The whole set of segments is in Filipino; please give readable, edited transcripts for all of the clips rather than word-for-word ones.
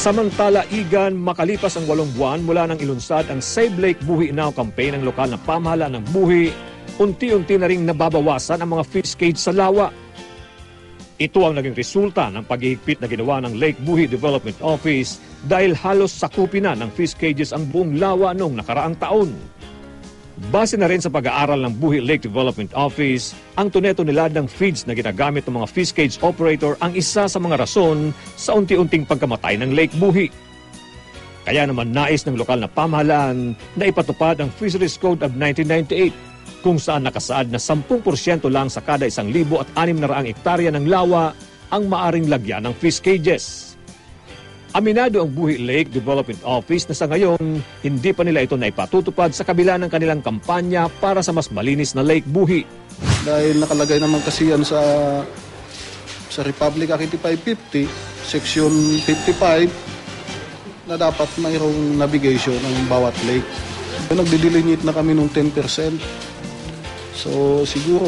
Samantala, Igan, makalipas ang 8 buwan mula nang ilunsad ang Save Lake Buhi Now campaign ng lokal na pamahalaan ng Buhi, unti-unti na ring nababawasan ang mga fish cage sa lawa. Ito ang naging resulta ng paghihigpit na ginawa ng Lake Buhi Development Office dahil halos sakupin na ng fish cages ang buong lawa noong nakaraang taon. Base na rin sa pag-aaral ng Buhi Lake Development Office, ang tuneto-nilad ng feeds na ginagamit ng mga fish cage operator ang isa sa mga rason sa unti-unting pagkamatay ng Lake Buhi. Kaya naman nais ng lokal na pamahalaan na ipatupad ang Fisheries Code of 1998 kung saan nakasaad na 10% lang sa kada 1,600 hektarya ng lawa ang maaring lagyan ng fish cages. Aminado ang Buhi Lake Development Office na sa ngayon, hindi pa nila ito naipatutupad sa kabila ng kanilang kampanya para sa mas malinis na Lake Buhi. Dahil nakalagay naman kasi yan sa Republic Act 8550, Section 55, na dapat mayroong navigation ng bawat lake. Nagdi-delineate na kami ng 10%. So siguro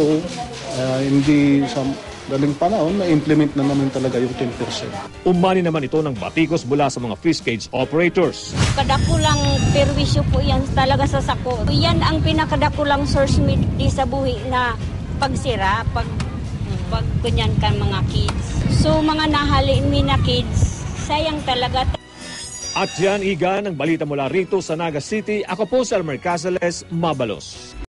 hindi sa daling panahon na-implement na naman talaga yung 10%. Umani naman ito ng batikos mula sa mga fish cage operators. Kadakulang perwisyo po yan talaga sa sako. Yan ang pinakadakulang source meat sa buhi na pagsira, pag ganyan ka mga kids. So mga nahaliin mi na kids, sayang talaga. At yan, Igan, ang balita mula rito sa Naga City. Ako po si Elmer Casales, Mabalos.